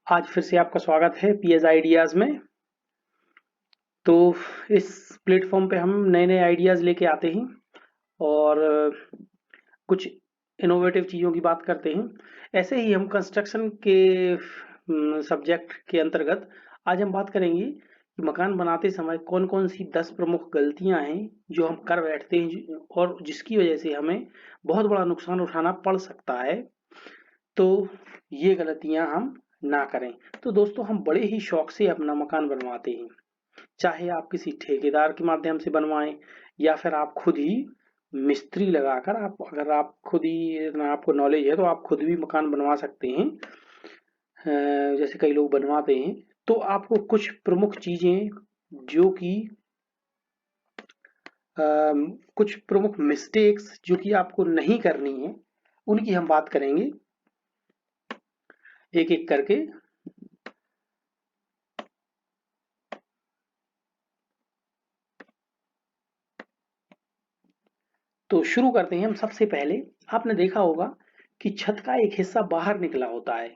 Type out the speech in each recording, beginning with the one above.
आज फिर से आपका स्वागत है पीएस आइडियाज में। तो इस प्लेटफॉर्म पे हम नए नए आइडियाज लेके आते हैं और कुछ इनोवेटिव चीज़ों की बात करते हैं। ऐसे ही हम कंस्ट्रक्शन के सब्जेक्ट के अंतर्गत आज हम बात करेंगे कि मकान बनाते समय कौन कौन सी 10 प्रमुख गलतियां हैं जो हम कर बैठते हैं और जिसकी वजह से हमें बहुत बड़ा नुकसान उठाना पड़ सकता है। तो ये गलतियां हम ना करें। तो दोस्तों, हम बड़े ही शौक से अपना मकान बनवाते हैं, चाहे आप किसी ठेकेदार के माध्यम से बनवाएं या फिर आप खुद ही मिस्त्री लगाकर, आप अगर आप खुद ही आपको नॉलेज है तो आप खुद भी मकान बनवा सकते हैं। जैसे कई लोग बनवाते हैं। तो आपको कुछ प्रमुख चीजें जो कि कुछ प्रमुख मिस्टेक्स जो कि आपको नहीं करनी है, उनकी हम बात करेंगे एक एक करके। तो शुरू करते हैं हम। सबसे पहले आपने देखा होगा कि छत का एक हिस्सा बाहर निकला होता है,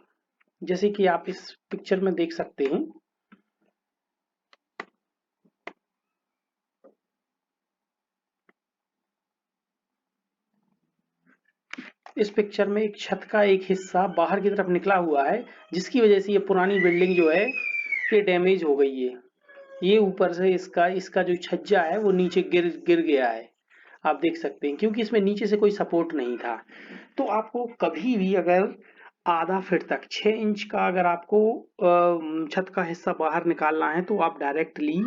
जैसे कि आप इस पिक्चर में देख सकते हैं। इस पिक्चर में एक छत का एक हिस्सा बाहर की तरफ निकला हुआ है, जिसकी वजह से ये पुरानी बिल्डिंग जो है ये डैमेज हो गई है। ये ऊपर से इसका इसका जो छज्जा है वो नीचे गिर गिर गया है। आप देख सकते हैं, क्योंकि इसमें नीचे से कोई सपोर्ट नहीं था। तो आपको कभी भी अगर आधा फीट तक 6 इंच का अगर आपको छत का हिस्सा बाहर निकालना है तो आप डायरेक्टली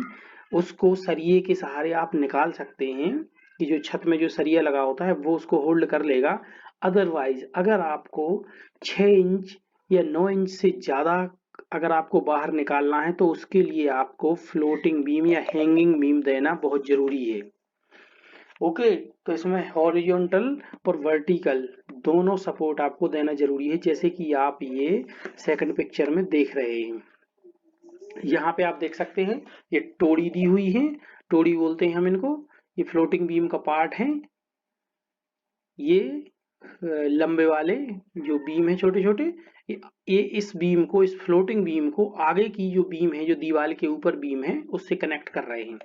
उसको सरिये के सहारे आप निकाल सकते हैं कि जो छत में जो सरिया लगा होता है वो उसको होल्ड कर लेगा। अदरवाइज अगर आपको 6 इंच या 9 इंच से ज्यादा अगर आपको बाहर निकालना है तो उसके लिए आपको फ्लोटिंग बीम या हैंगिंग बीम देना बहुत जरूरी है। ओके, तो इसमें हॉरिजॉन्टल और वर्टिकल दोनों सपोर्ट आपको देना जरूरी है, जैसे कि आप ये सेकंड पिक्चर में देख रहे हैं। यहाँ पे आप देख सकते हैं ये टोड़ी दी हुई है। टोड़ी बोलते हैं हम इनको। ये फ्लोटिंग बीम का पार्ट है। ये लंबे वाले जो बीम है छोटे छोटे, ये इस बीम को, इस फ्लोटिंग बीम को आगे की जो बीम है, जो दीवार के ऊपर बीम है, उससे कनेक्ट कर रहे हैं।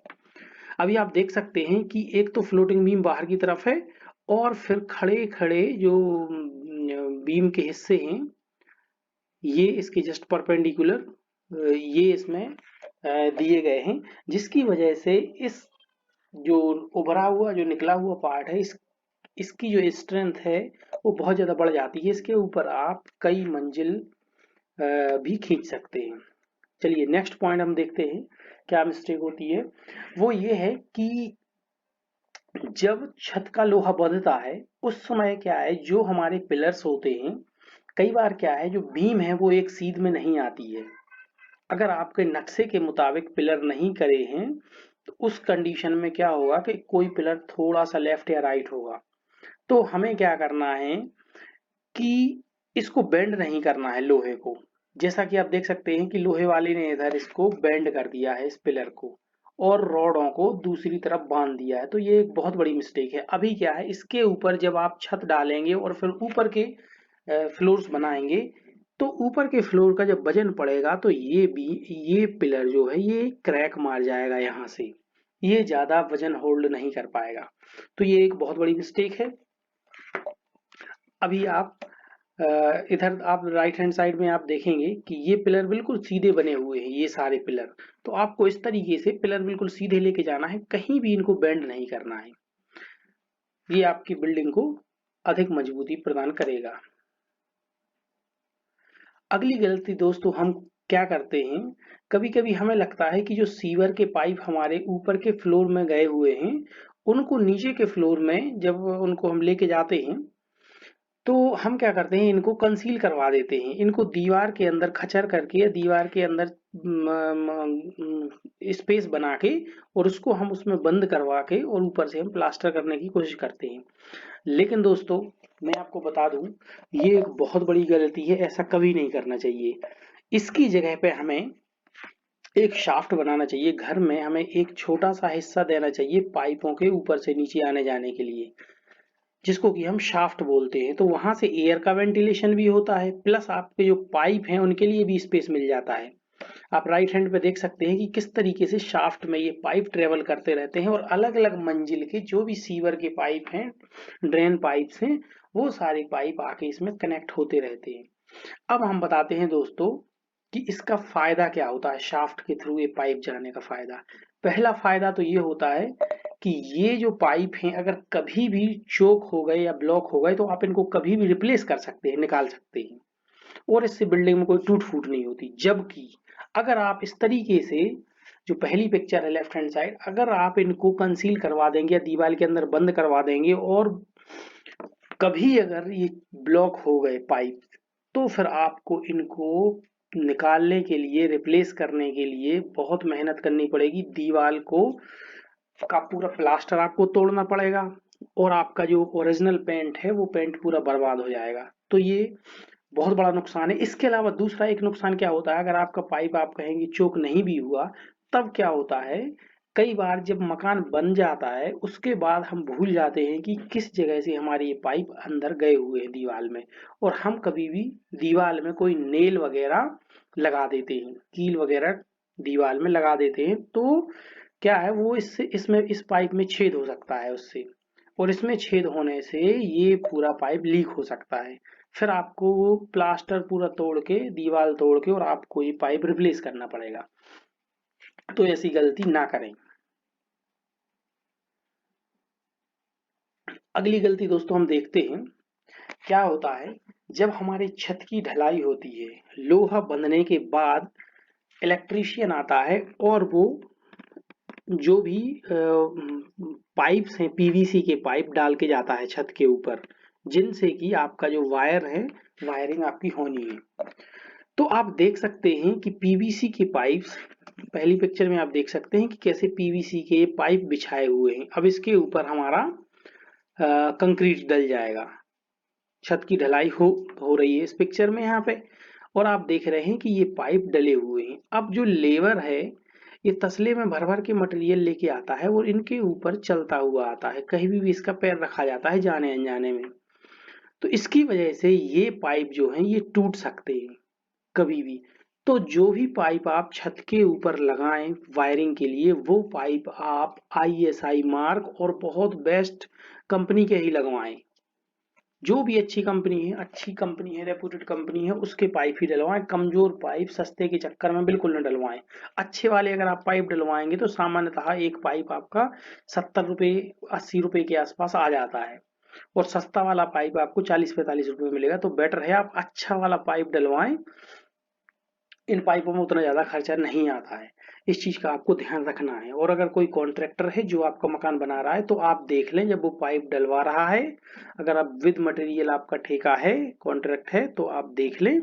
अभी आप देख सकते हैं कि एक तो फ्लोटिंग बीम बाहर की तरफ है और फिर खड़े खड़े जो बीम के हिस्से हैं ये इसके जस्ट परपेंडिकुलर ये इसमें दिए गए हैं, जिसकी वजह से इस जो उभरा हुआ जो निकला हुआ पार्ट है, इसकी जो स्ट्रेंथ है वो बहुत ज्यादा बढ़ जाती है। इसके ऊपर आप कई मंजिल भी खींच सकते हैं। चलिए नेक्स्ट पॉइंट हम देखते हैं क्या मिस्टेक होती है। वो ये है कि जब छत का लोहा बंधता है उस समय क्या है, जो हमारे पिलर्स होते हैं, कई बार क्या है जो बीम है वो एक सीध में नहीं आती है। अगर आपके नक्शे के मुताबिक पिलर नहीं करे हैं तो उस कंडीशन में क्या होगा कि कोई पिलर थोड़ा सा लेफ्ट या राइट होगा। तो हमें क्या करना है कि इसको बेंड नहीं करना है लोहे को। जैसा कि आप देख सकते हैं कि लोहे वाले ने इधर इसको बेंड कर दिया है इस पिलर को, और रॉडों को दूसरी तरफ बांध दिया है। तो ये एक बहुत बड़ी मिस्टेक है। अभी क्या है, इसके ऊपर जब आप छत डालेंगे और फिर ऊपर के फ्लोर्स बनाएंगे तो ऊपर के फ्लोर का जब वजन पड़ेगा तो ये पिलर जो है ये क्रैक मार जाएगा यहाँ से। ये ज्यादा वजन होल्ड नहीं कर पाएगा। तो ये एक बहुत बड़ी मिस्टेक है। अभी आप इधर आप राइट हैंड साइड में आप देखेंगे कि ये पिलर बिल्कुल सीधे बने हुए हैं, ये सारे पिलर। तो आपको इस तरीके से पिलर बिल्कुल सीधे लेके जाना है, कहीं भी इनको बेंड नहीं करना है। ये आपकी बिल्डिंग को अधिक मजबूती प्रदान करेगा। अगली गलती दोस्तों हम क्या करते हैं, कभी कभी हमें लगता है कि जो सीवर के पाइप हमारे ऊपर के फ्लोर में गए हुए हैं उनको नीचे के फ्लोर में जब उनको हम लेके जाते हैं तो हम क्या करते हैं, इनको कंसील करवा देते हैं। इनको दीवार के अंदर खचर करके या दीवार के अंदर स्पेस बना के और उसको हम उसमें बंद करवा के और ऊपर से हम प्लास्टर करने की कोशिश करते हैं। लेकिन दोस्तों, मैं आपको बता दूं ये एक बहुत बड़ी गलती है। ऐसा कभी नहीं करना चाहिए। इसकी जगह पे हमें एक शाफ्ट बनाना चाहिए। घर में हमें एक छोटा सा हिस्सा देना चाहिए पाइपों के ऊपर से नीचे आने जाने के लिए। जिसको कि हम शाफ्ट बोलते हैं। तो वहां से एयर का वेंटिलेशन भी होता है, प्लस आपके जो पाइप हैं उनके लिए भी स्पेस मिल जाता है। आप राइट हैंड पे देख सकते हैं कि किस तरीके से शाफ्ट में ये पाइप ट्रेवल करते रहते हैं और अलग अलग मंजिल के जो भी सीवर के पाइप हैं, ड्रेन पाइप्स हैं, वो सारे पाइप आके इसमें कनेक्ट होते रहते हैं। अब हम बताते हैं दोस्तों कि इसका फायदा क्या होता है, शाफ्ट के थ्रू ये पाइप जाने का फायदा। पहला फायदा तो ये होता है कि ये जो पाइप हैं अगर कभी भी चोक हो गए या ब्लॉक हो गए तो आप इनको कभी भी रिप्लेस कर सकते हैं, निकाल सकते हैं, और इससे बिल्डिंग में कोई टूट फूट नहीं होती। जबकि अगर आप इस तरीके से, जो पहली पिक्चर है लेफ्ट हैंड साइड, अगर आप इनको कंसील करवा देंगे या दीवार के अंदर बंद करवा देंगे और कभी अगर ये ब्लॉक हो गए पाइप, तो फिर आपको इनको निकालने के लिए, रिप्लेस करने के लिए बहुत मेहनत करनी पड़ेगी। दीवार को का पूरा प्लास्टर आपको तोड़ना पड़ेगा और आपका जो ओरिजिनल पेंट है वो पेंट पूरा बर्बाद हो जाएगा। तो ये बहुत बड़ा नुकसान है। इसके अलावा दूसरा एक नुकसान क्या होता है, अगर आपका पाइप आप कहेंगे चोक नहीं भी हुआ, तब क्या होता है, कई बार जब मकान बन जाता है उसके बाद हम भूल जाते हैं कि किस जगह से हमारे ये पाइप अंदर गए हुए हैं दीवार में, और हम कभी भी दीवार में कोई नेल वगैरह लगा देते हैं, कील वगैरह दीवार में लगा देते हैं, तो क्या है वो इससे, इसमें इस पाइप में छेद हो सकता है उससे, और इसमें छेद होने से ये पूरा पाइप लीक हो सकता है। फिर आपको वो प्लास्टर पूरा तोड़ के, दीवार तोड़ के, और आपको ये पाइप रिप्लेस करना पड़ेगा। तो ऐसी गलती ना करें। अगली गलती दोस्तों हम देखते हैं, क्या होता है जब हमारी छत की ढलाई होती है, लोहा बंधने के बाद इलेक्ट्रीशियन आता है और वो जो भी पाइप्स हैं, पीवीसी के पाइप डाल के जाता है छत के ऊपर, जिनसे कि आपका जो वायर है, वायरिंग आपकी होनी है। तो आप देख सकते हैं कि पीवीसी के पाइप्स, पहली पिक्चर में आप देख सकते हैं कि कैसे पीवीसी के पाइप बिछाए हुए हैं। अब इसके ऊपर हमारा कंक्रीट डल जाएगा, छत की ढलाई हो रही है इस पिक्चर में यहाँ पे, और आप देख रहे हैं कि ये पाइप डले हुए हैं। अब जो लेबर है ये तसले में भर भर के मटेरियल लेके आता है और इनके ऊपर चलता हुआ आता है, कहीं भी इसका पैर रखा जाता है जाने अनजाने में। तो इसकी वजह से ये पाइप जो हैं ये टूट सकते हैं कभी भी। तो जो भी पाइप आप छत के ऊपर लगाएं वायरिंग के लिए, वो पाइप आप आईएसआई मार्क और बहुत बेस्ट कंपनी के ही लगवाएं। जो भी अच्छी कंपनी है, रेप्यूटेड कंपनी है, उसके पाइप ही डलवाएं। कमजोर पाइप सस्ते के चक्कर में बिल्कुल न डलवाएं। अच्छे वाले अगर आप पाइप डलवाएंगे तो सामान्यतः एक पाइप आपका 70 रुपये 80 रुपये के आसपास आ जाता है, और सस्ता वाला पाइप आपको 40-45 रुपये में मिलेगा। तो बेटर है आप अच्छा वाला पाइप डलवाएं, इन पाइपों में उतना ज्यादा खर्चा नहीं आता है। इस चीज का आपको ध्यान रखना है। और अगर कोई कॉन्ट्रैक्टर है जो आपका मकान बना रहा है तो आप देख लें जब वो पाइप डलवा रहा है, अगर आप विद मटेरियल आपका ठेका है, कॉन्ट्रैक्ट है, तो आप देख लें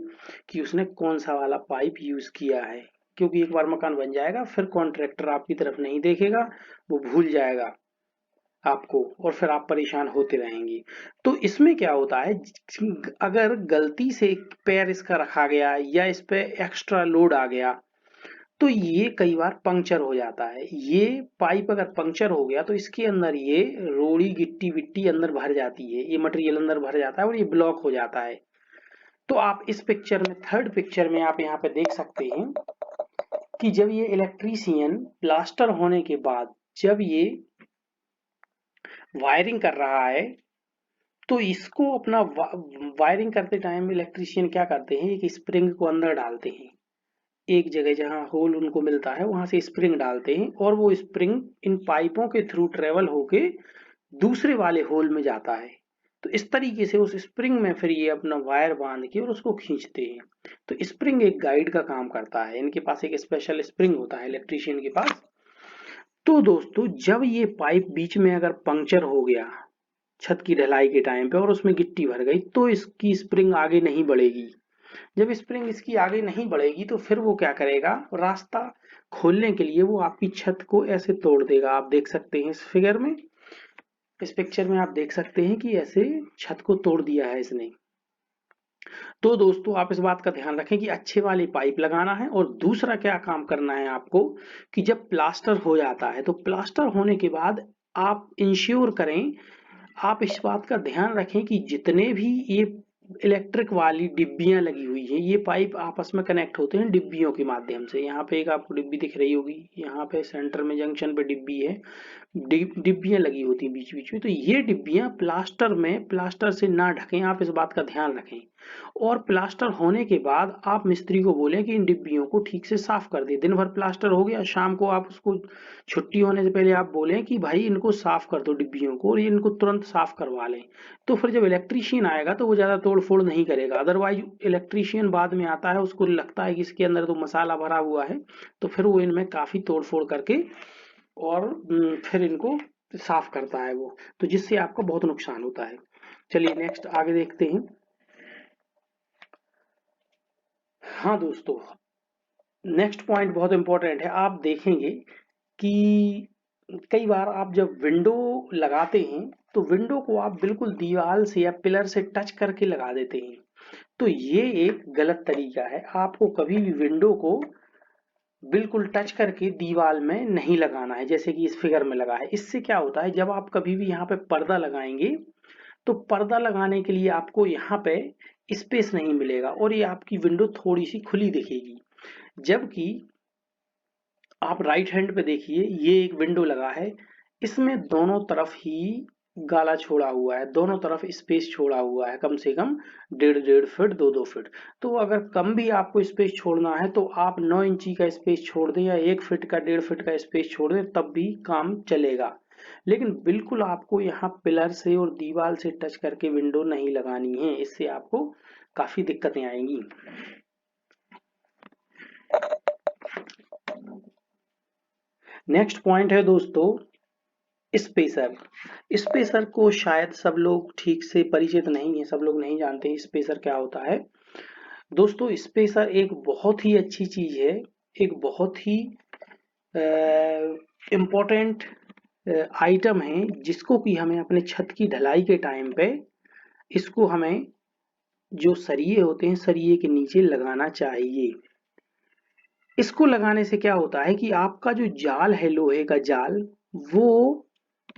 कि उसने कौन सा वाला पाइप यूज किया है, क्योंकि एक बार मकान बन जाएगा फिर कॉन्ट्रैक्टर आपकी तरफ नहीं देखेगा, वो भूल जाएगा आपको, और फिर आप परेशान होते रहेंगे। तो इसमें क्या होता है, अगर गलती से पैर इसका रखा गया या इस पे एक्स्ट्रा लोड आ गया तो ये कई बार पंक्चर हो जाता है। ये पाइप अगर पंक्चर हो गया तो इसके अंदर ये रोड़ी गिट्टी विट्टी अंदर भर जाती है, ये मटेरियल अंदर भर जाता है और ये ब्लॉक हो जाता है। तो आप इस पिक्चर में, थर्ड पिक्चर में आप यहाँ पे देख सकते हैं कि जब ये इलेक्ट्रीशियन प्लास्टर होने के बाद जब ये वायरिंग कर रहा है तो इसको अपना वायरिंग करते टाइम इलेक्ट्रीशियन क्या करते हैं, एक स्प्रिंग को अंदर डालते हैं, एक जगह जहां होल उनको मिलता है वहां से स्प्रिंग डालते हैं, और वो स्प्रिंग इन पाइपों के थ्रू ट्रेवल होके दूसरे वाले होल में जाता है। तो इस तरीके से उस स्प्रिंग में फिर ये अपना वायर बांध के और उसको खींचते हैं। तो स्प्रिंग एक गाइड का काम करता है, इनके पास एक स्पेशल स्प्रिंग होता है इलेक्ट्रीशियन के पास। तो दोस्तों जब ये पाइप बीच में अगर पंक्चर हो गया छत की ढलाई के टाइम पे और उसमें गिट्टी भर गई तो इसकी स्प्रिंग आगे नहीं बढ़ेगी। जब स्प्रिंग इसकी आगे नहीं बढ़ेगी तो फिर वो क्या करेगा, रास्ता खोलने के लिए वो आपकी छत को ऐसे तोड़ देगा। आप देख सकते हैं इस फिगर में, इस पिक्चर में आप देख सकते हैं कि ऐसे छत को तोड़ दिया है इसने। तो दोस्तों आप इस बात का ध्यान रखें कि अच्छे वाली पाइप लगाना है। और दूसरा क्या काम करना है आपको कि जब प्लास्टर हो जाता है तो प्लास्टर होने के बाद आप इंश्योर करें, आप इस बात का ध्यान रखें कि जितने भी ये इलेक्ट्रिक वाली डिब्बियां लगी हुई हैं, ये पाइप आपस में कनेक्ट होते हैं डिब्बियों के माध्यम से। यहाँ पे एक आपको डिब्बी दिख रही होगी, यहाँ पे सेंटर में जंक्शन पे डिब्बी है, डिब्बियां लगी होती हैं बीच बीच में। तो ये डिब्बियां प्लास्टर से ना ढकें, आप इस बात का ध्यान रखें। और प्लास्टर होने के बाद आप मिस्त्री को बोलें कि इन डिब्बियों को ठीक से साफ कर दे। दिन भर प्लास्टर हो गया, शाम को आप उसको छुट्टी होने से पहले आप बोलें कि भाई इनको साफ कर दो डिब्बियों को, और ये इनको तुरंत साफ करवा लें। तो फिर जब इलेक्ट्रीशियन आएगा तो वो ज्यादा तोड़ फोड़ नहीं करेगा। अदरवाइज इलेक्ट्रीशियन बाद में आता है, उसको लगता है कि इसके अंदर तो मसाला भरा हुआ है, तो फिर वो इनमें काफी तोड़ फोड़ करके और फिर इनको साफ करता है वो, तो जिससे आपको बहुत नुकसान होता है। चलिए नेक्स्ट आगे देखते हैं। हाँ दोस्तों, नेक्स्ट पॉइंट बहुत इंपॉर्टेंट है। आप देखेंगे कि कई बार आप जब विंडो लगाते हैं तो विंडो को आप बिल्कुल दीवार से या पिलर से टच करके लगा देते हैं। तो ये एक गलत तरीका है। आपको कभी भी विंडो को बिल्कुल टच करके दीवार में नहीं लगाना है, जैसे कि इस फिगर में लगा है। इससे क्या होता है, जब आप कभी भी यहाँ पे पर्दा लगाएंगे तो पर्दा लगाने के लिए आपको यहाँ पे स्पेस नहीं मिलेगा और ये आपकी विंडो थोड़ी सी खुली दिखेगी। जबकि आप राइट हैंड पे देखिए, ये एक विंडो लगा है, इसमें दोनों तरफ ही गाला छोड़ा हुआ है, दोनों तरफ स्पेस छोड़ा हुआ है, कम से कम 1.5 फीट 2-2 फीट। तो अगर कम भी आपको स्पेस छोड़ना है तो आप 9 इंची का स्पेस छोड़ दें या 1 फीट का 1.5 फीट का स्पेस छोड़ दें, तब भी काम चलेगा। लेकिन बिल्कुल आपको यहाँ पिलर से और दीवार से टच करके विंडो नहीं लगानी है, इससे आपको काफी दिक्कतें आएंगी। नेक्स्ट पॉइंट है दोस्तों, स्पेसर। स्पेसर को शायद सब लोग ठीक से परिचित नहीं है, सब लोग नहीं जानते स्पेसर क्या होता है। दोस्तों स्पेसर एक बहुत ही अच्छी चीज है, एक बहुत ही इम्पोर्टेंट आइटम है, जिसको कि हमें अपने छत की ढलाई के टाइम पे इसको हमें जो सरिये होते हैं सरिये के नीचे लगाना चाहिए। इसको लगाने से क्या होता है कि आपका जो जाल है, लोहे का जाल, वो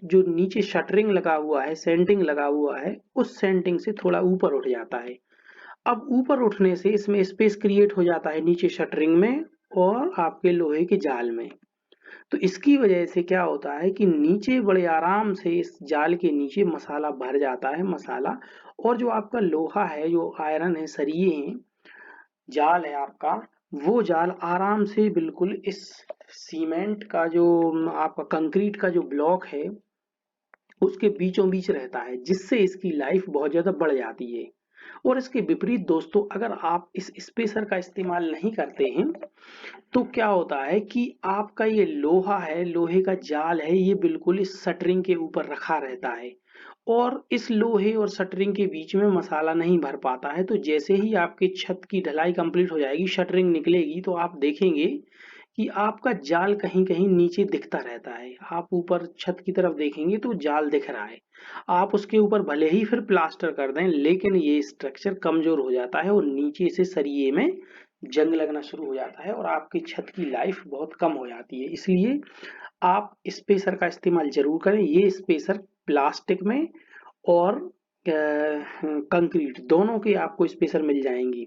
जो नीचे शटरिंग लगा हुआ है, सेंटिंग लगा हुआ है, उस सेंटिंग से थोड़ा ऊपर उठ जाता है। अब ऊपर उठने से इसमें स्पेस क्रिएट हो जाता है नीचे शटरिंग में और आपके लोहे के जाल में। तो इसकी वजह से क्या होता है कि नीचे बड़े आराम से इस जाल के नीचे मसाला भर जाता है, मसाला। और जो आपका लोहा है, जो आयरन है, सरिये हैं, जाल है आपका, वो जाल आराम से बिल्कुल इस सीमेंट का जो आपका कंक्रीट का जो ब्लॉक है उसके बीचों बीच रहता है, जिससे इसकी लाइफ बहुत ज्यादा बढ़ जाती है। और इसके विपरीत दोस्तों, अगर आप इस स्पेसर का इस्तेमाल नहीं करते हैं तो क्या होता है कि आपका ये लोहा है, लोहे का जाल है, ये बिल्कुल इस शटरिंग के ऊपर रखा रहता है और इस लोहे और शटरिंग के बीच में मसाला नहीं भर पाता है। तो जैसे ही आपकी छत की ढलाई कंप्लीट हो जाएगी, शटरिंग निकलेगी, तो आप देखेंगे कि आपका जाल कहीं कहीं नीचे दिखता रहता है। आप ऊपर छत की तरफ देखेंगे तो जाल दिख रहा है। आप उसके ऊपर भले ही फिर प्लास्टर कर दें, लेकिन ये स्ट्रक्चर कमजोर हो जाता है और नीचे से सरिये में जंग लगना शुरू हो जाता है और आपकी छत की लाइफ बहुत कम हो जाती है। इसलिए आप स्पेसर का इस्तेमाल जरूर करें। ये स्पेसर प्लास्टिक में और कंक्रीट दोनों के आपको स्पेसर मिल जाएंगी।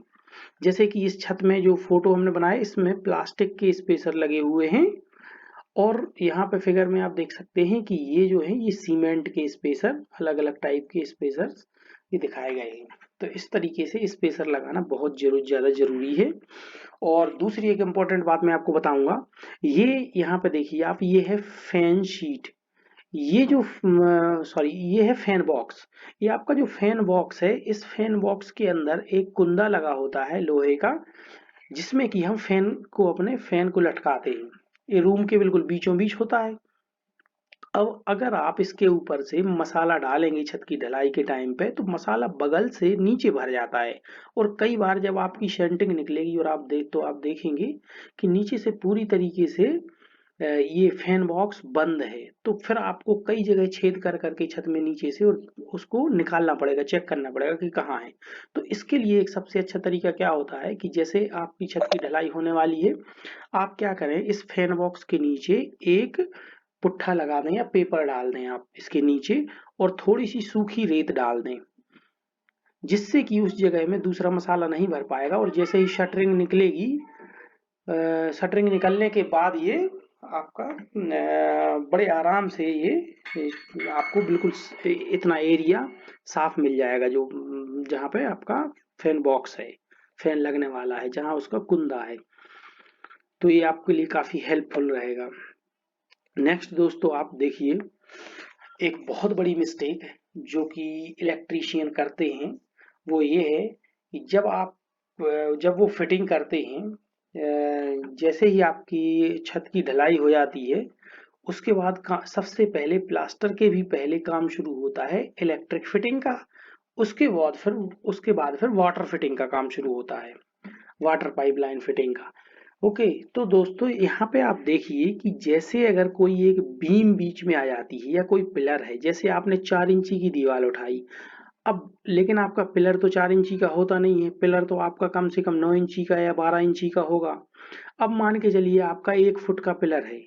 जैसे कि इस छत में जो फोटो हमने बनाया, इसमें प्लास्टिक के स्पेसर लगे हुए हैं और यहाँ पे फिगर में आप देख सकते हैं कि ये जो है ये सीमेंट के स्पेसर, अलग अलग टाइप के स्पेसर ये दिखाए गए हैं। तो इस तरीके से स्पेसर लगाना बहुत ज्यादा जरूरी है। और दूसरी एक इम्पोर्टेंट बात मैं आपको बताऊंगा, ये यहाँ पे देखिए आप, ये है फैन शीट, ये जो सॉरी ये है फैन बॉक्स। ये आपका जो फैन बॉक्स है, इस फैन बॉक्स के अंदर एक कुंदा लगा होता है लोहे का, जिसमें कि हम अपने फैन को लटकाते हैं। ये रूम के बिल्कुल बीचों बीच होता है। अब अगर आप इसके ऊपर से मसाला डालेंगे छत की ढलाई के टाइम पे, तो मसाला बगल से नीचे भर जाता है और कई बार जब आपकी शेंटिंग निकलेगी और आप देखेंगे कि नीचे से पूरी तरीके से ये फैन बॉक्स बंद है। तो फिर आपको कई जगह छेद कर करके छत में नीचे से और उसको निकालना पड़ेगा, चेक करना पड़ेगा कि कहाँ है। तो इसके लिए एक सबसे अच्छा तरीका क्या होता है कि जैसे आपकी छत की ढलाई होने वाली है, आप क्या करें, इस फैन बॉक्स के नीचे एक पुट्ठा लगा दें या पेपर डाल दें आप इसके नीचे, और थोड़ी सी सूखी रेत डाल दें, जिससे कि उस जगह में दूसरा मसाला नहीं भर पाएगा। और जैसे ही शटरिंग निकलेगी, शटरिंग निकलने के बाद ये आपका बड़े आराम से ये आपको बिल्कुल इतना एरिया साफ मिल जाएगा, जो जहाँ पे आपका फैन बॉक्स है, फैन लगने वाला है, जहाँ उसका कुंदा है। तो ये आपके लिए काफी हेल्पफुल रहेगा। नेक्स्ट दोस्तों आप देखिए, एक बहुत बड़ी मिस्टेक जो कि इलेक्ट्रीशियन करते हैं वो ये है कि जब वो फिटिंग करते हैं, जैसे ही आपकी छत की ढलाई हो जाती है, उसके बाद सबसे पहले प्लास्टर के भी पहले काम शुरू होता है इलेक्ट्रिक फिटिंग का। उसके बाद फिर वाटर फिटिंग का काम शुरू होता है, वाटर पाइपलाइन फिटिंग का। ओके, तो दोस्तों यहाँ पे आप देखिए कि जैसे अगर कोई एक बीम बीच में आ जाती है या कोई पिलर है, जैसे आपने 4 इंची की दीवार उठाई, अब लेकिन आपका पिलर तो 4 इंची का होता नहीं है, पिलर तो आपका कम से कम 9 इंची का या 12 इंची का होगा। अब मान के चलिए आपका 1 फुट का पिलर है,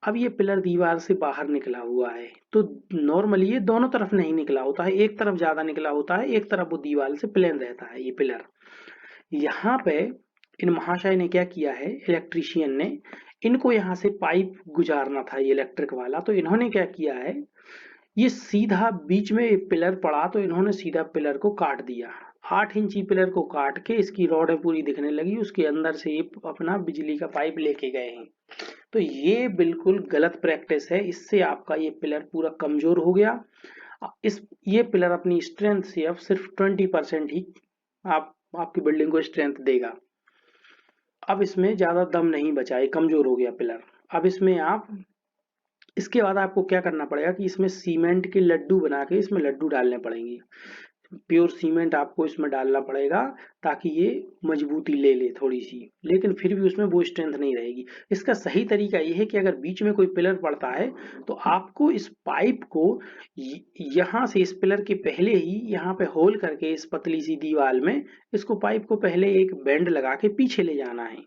अब ये पिलर दीवार से बाहर निकला हुआ है, तो नॉर्मली ये दोनों तरफ नहीं निकला होता है, एक तरफ ज्यादा निकला होता है, एक तरफ वो दीवार से प्लेन रहता है ये पिलर। यहाँ पे इन महाशय ने क्या किया है, इलेक्ट्रीशियन ने, इनको यहाँ से पाइप गुजारना था ये इलेक्ट्रिक वाला, तो इन्होंने क्या किया है, ये सीधा बीच में पिलर पड़ा तो इन्होंने सीधा पिलर को काट दिया। 8 इंची पिलर को काट के इसकी रॉडें पूरी दिखने लगी, उसके अंदर से ये अपना बिजली का पाइप लेके गए हैं। तो ये बिल्कुल गलत प्रैक्टिस है, इससे आपका ये पिलर पूरा कमजोर हो गया। ये पिलर अपनी स्ट्रेंथ से अब सिर्फ 20% ही आपकी बिल्डिंग को स्ट्रेंथ देगा। अब इसमें ज्यादा दम नहीं बचा, ये कमजोर हो गया पिलर। अब इसके बाद आपको क्या करना पड़ेगा कि इसमें सीमेंट के लड्डू बना के इसमें लड्डू डालने पड़ेंगे, प्योर सीमेंट आपको इसमें डालना पड़ेगा, ताकि ये मजबूती ले ले थोड़ी सी, लेकिन फिर भी उसमें वो स्ट्रेंथ नहीं रहेगी। इसका सही तरीका ये है कि अगर बीच में कोई पिलर पड़ता है तो आपको इस पाइप को यहाँ से इस पिलर के पहले ही यहाँ पे होल करके इस पतली सी दीवार में इसको पाइप को पहले एक बेंड लगा के पीछे ले जाना है,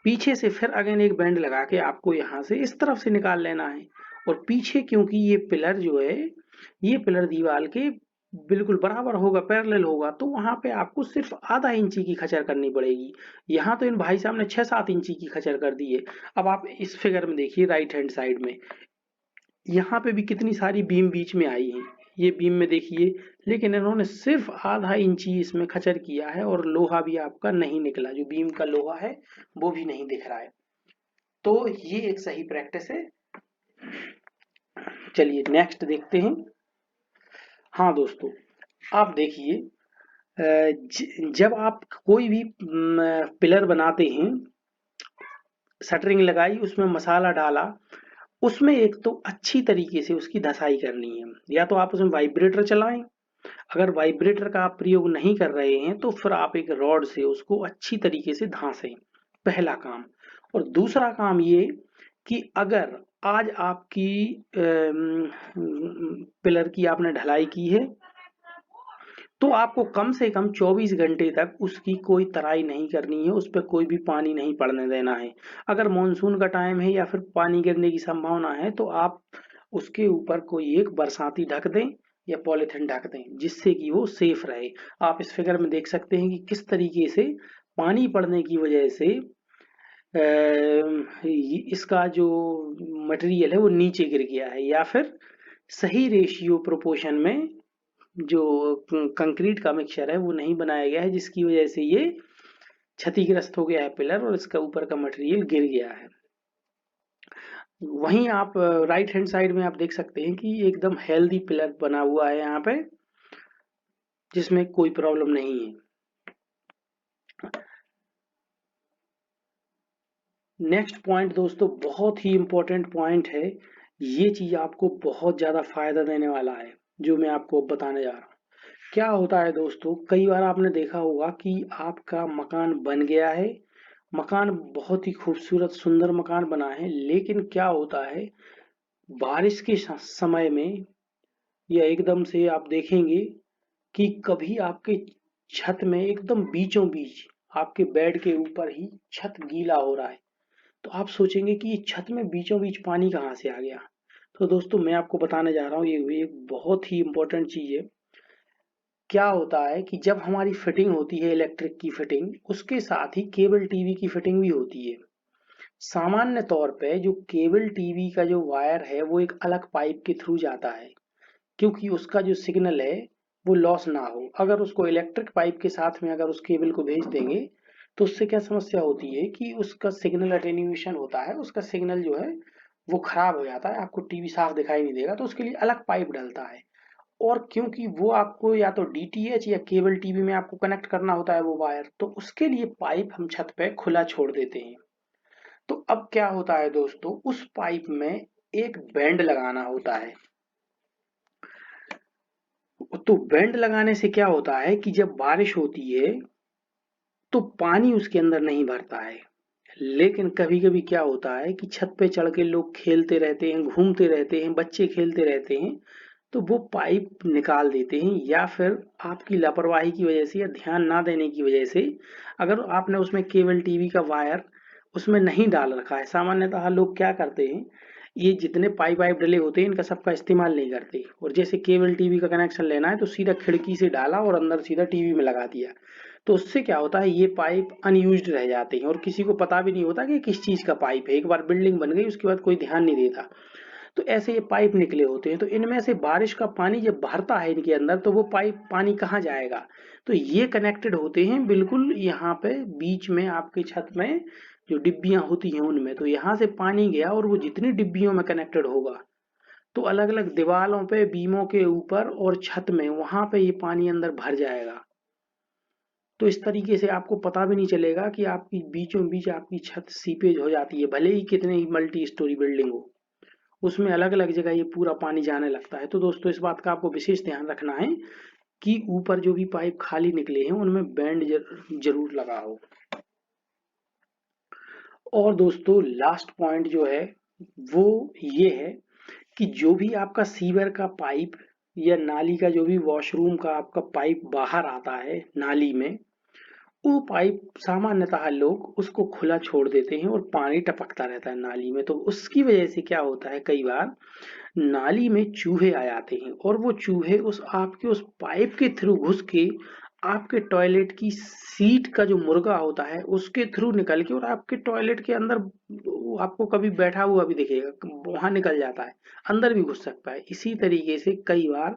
पीछे से फिर अगेन एक बेंड लगा के आपको यहाँ से इस तरफ से निकाल लेना है। और पीछे क्योंकि ये पिलर जो है, ये पिलर दीवार के बिल्कुल बराबर होगा, पैरेलल होगा, तो वहां पे आपको सिर्फ आधा इंची की खचर करनी पड़ेगी। यहाँ तो इन भाई साहब ने 6-7 इंची की खचर कर दी है। अब आप इस फिगर में देखिए राइट हैंड साइड में, यहाँ पे भी कितनी सारी बीम बीच में आई है, ये बीम में देखिए, लेकिन इन्होंने सिर्फ आधा इंची इसमें खचर किया है, और लोहा भी आपका नहीं निकला, जो बीम का लोहा है वो भी नहीं दिख रहा है। तो ये एक सही प्रैक्टिस है। चलिए नेक्स्ट देखते हैं। हाँ दोस्तों, आप देखिए, जब आप कोई भी पिलर बनाते हैं, शटरिंग लगाई, उसमें मसाला डाला, उसमें एक तो अच्छी तरीके से उसकी धसाई करनी है, या तो आप उसमें वाइब्रेटर चलाएं, अगर वाइब्रेटर का आप प्रयोग नहीं कर रहे हैं तो फिर आप एक रॉड से उसको अच्छी तरीके से धांसें, पहला काम। और दूसरा काम ये कि अगर आज आपकी पिलर की आपने ढलाई की है, तो आपको कम से कम 24 घंटे तक उसकी कोई तराई नहीं करनी है, उस पर कोई भी पानी नहीं पड़ने देना है। अगर मानसून का टाइम है या फिर पानी गिरने की संभावना है तो आप उसके ऊपर कोई एक बरसाती ढक दें या पॉलिथीन ढक दें, जिससे कि वो सेफ रहे। आप इस फिगर में देख सकते हैं कि किस तरीके से पानी पड़ने की वजह से इसका जो मटेरियल है वो नीचे गिर गया है, या फिर सही रेशियो प्रोपोर्शन में जो कंक्रीट का मिक्सचर है वो नहीं बनाया गया है, जिसकी वजह से ये क्षतिग्रस्त हो गया है पिलर, और इसका ऊपर का मटेरियल गिर गया है। वहीं आप राइट हैंड साइड में आप देख सकते हैं कि एकदम हेल्दी पिलर बना हुआ है यहाँ पे, जिसमें कोई प्रॉब्लम नहीं है। नेक्स्ट पॉइंट दोस्तों बहुत ही इंपॉर्टेंट पॉइंट है, ये चीज आपको बहुत ज्यादा फायदा देने वाला है, जो मैं आपको बताने जा रहा हूँ। क्या होता है दोस्तों, कई बार आपने देखा होगा कि आपका मकान बन गया है, मकान बहुत ही खूबसूरत सुंदर मकान बना है, लेकिन क्या होता है बारिश के समय में या एकदम से आप देखेंगे कि कभी आपके छत में एकदम बीचों बीच आपके बेड के ऊपर ही छत गीला हो रहा है, तो आप सोचेंगे कि ये छत में बीचों बीच पानी कहाँ से आ गया। तो दोस्तों मैं आपको बताने जा रहा हूँ, ये एक बहुत ही इम्पोर्टेंट चीज़ है। क्या होता है कि जब हमारी फिटिंग होती है इलेक्ट्रिक की फिटिंग, उसके साथ ही केबल टीवी की फिटिंग भी होती है। सामान्य तौर पे जो केबल टीवी का जो वायर है वो एक अलग पाइप के थ्रू जाता है, क्योंकि उसका जो सिग्नल है वो लॉस ना हो। अगर उसको इलेक्ट्रिक पाइप के साथ में अगर उस केबल को भेज देंगे तो उससे क्या समस्या होती है कि उसका सिग्नल अटेन्यूएशन होता है, उसका सिग्नल जो है वो खराब हो जाता है, आपको टीवी साफ दिखाई नहीं देगा। तो उसके लिए अलग पाइप डलता है। और क्योंकि वो आपको या तो डीटीएच या केबल टीवी में आपको कनेक्ट करना होता है वो वायर, तो उसके लिए पाइप हम छत पे खुला छोड़ देते हैं। तो अब क्या होता है दोस्तों, उस पाइप में एक बैंड लगाना होता है। तो बैंड लगाने से क्या होता है कि जब बारिश होती है तो पानी उसके अंदर नहीं भरता है। लेकिन कभी कभी क्या होता है कि छत पे चढ़ के लोग खेलते रहते हैं, घूमते रहते हैं, बच्चे खेलते रहते हैं, तो वो पाइप निकाल देते हैं, या फिर आपकी लापरवाही की वजह से या ध्यान ना देने की वजह से अगर आपने उसमें केबल टीवी का वायर उसमें नहीं डाल रखा है। सामान्यतः लोग क्या करते हैं, ये जितने पाइप वाइप डले होते हैं इनका सबका इस्तेमाल नहीं करते, और जैसे केबल टीवी का कनेक्शन लेना है तो सीधा खिड़की से डाला और अंदर सीधा टीवी में लगा दिया। तो उससे क्या होता है, ये पाइप अनयूज्ड रह जाते हैं और किसी को पता भी नहीं होता कि किस चीज का पाइप है। एक बार बिल्डिंग बन गई उसके बाद कोई ध्यान नहीं देता। तो ऐसे ये पाइप निकले होते हैं, तो इनमें से बारिश का पानी जब भरता है इनके अंदर तो वो पाइप पानी कहाँ जाएगा। तो ये कनेक्टेड होते हैं बिल्कुल यहाँ पे बीच में आपकी छत में जो डिब्बियां होती हैं उनमें। तो यहाँ से पानी गया और वो जितनी डिब्बियों में कनेक्टेड होगा तो अलग अलग दीवारों पे, बीमों के ऊपर और छत में वहां पे ये पानी अंदर भर जाएगा। तो इस तरीके से आपको पता भी नहीं चलेगा कि आपकी बीचों बीच आपकी छत सीपेज हो जाती है, भले ही कितने ही मल्टी स्टोरी बिल्डिंग हो, उसमें अलग अलग जगह ये पूरा पानी जाने लगता है। तो दोस्तों इस बात का आपको विशेष ध्यान रखना है कि ऊपर जो भी पाइप खाली निकले हैं उनमें बैंड जरूर लगा हो। और दोस्तों लास्ट पॉइंट जो है वो ये है कि जो भी आपका सीवर का पाइप या नाली का जो भी वॉशरूम का आपका पाइप बाहर आता है नाली में, वो पाइप सामान्यतः लोग उसको खुला छोड़ देते हैं और पानी टपकता रहता है नाली में। तो उसकी वजह से क्या होता है, कई बार नाली में चूहे आ जाते हैं और वो चूहे उस आपके उस पाइप के थ्रू घुस के आपके टॉयलेट की सीट का जो मुर्गा होता है उसके थ्रू निकल के और आपके टॉयलेट के अंदर वो आपको कभी बैठा हुआ भी दिखेगा, वहां निकल जाता है, अंदर भी घुस सकता है। इसी तरीके से कई बार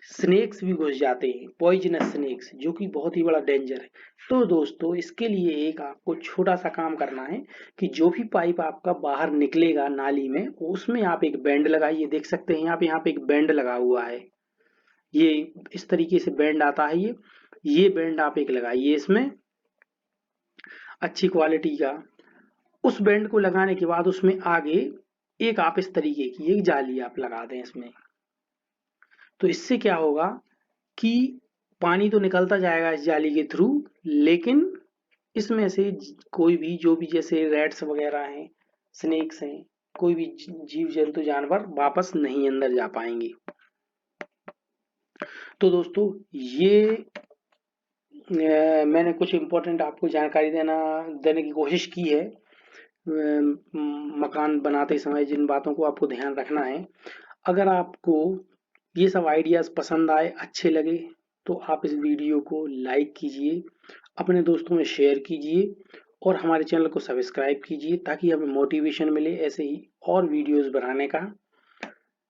स्नेक्स भी घुस जाते हैं, पॉइजनस स्नेक्स, जो कि बहुत ही बड़ा डेंजर है। तो दोस्तों इसके लिए एक आपको छोटा सा काम करना है कि जो भी पाइप आपका बाहर निकलेगा नाली में उसमें आप एक बैंड लगाइए। देख सकते हैं आप यहाँ पे एक बैंड लगा हुआ है, ये इस तरीके से बैंड आता है। ये बैंड आप एक लगाइए इसमें अच्छी क्वालिटी का। उस बैंड को लगाने के बाद उसमें आगे एक आप इस तरीके की एक जाली आप लगा दें इसमें। तो इससे क्या होगा कि पानी तो निकलता जाएगा इस जाली के थ्रू, लेकिन इसमें से कोई भी जो भी जैसे रैट्स वगैरह हैं, स्नेक्स हैं, कोई भी जीव जंतु जानवर वापस नहीं अंदर जा पाएंगे। तो दोस्तों ये मैंने कुछ इम्पोर्टेंट आपको जानकारी देने की कोशिश की है। मकान बनाते समय जिन बातों को आपको ध्यान रखना है, अगर आपको ये सब आइडियाज पसंद आए, अच्छे लगे, तो आप इस वीडियो को लाइक कीजिए, अपने दोस्तों में शेयर कीजिए और हमारे चैनल को सब्सक्राइब कीजिए ताकि हमें मोटिवेशन मिले ऐसे ही और वीडियोस बनाने का।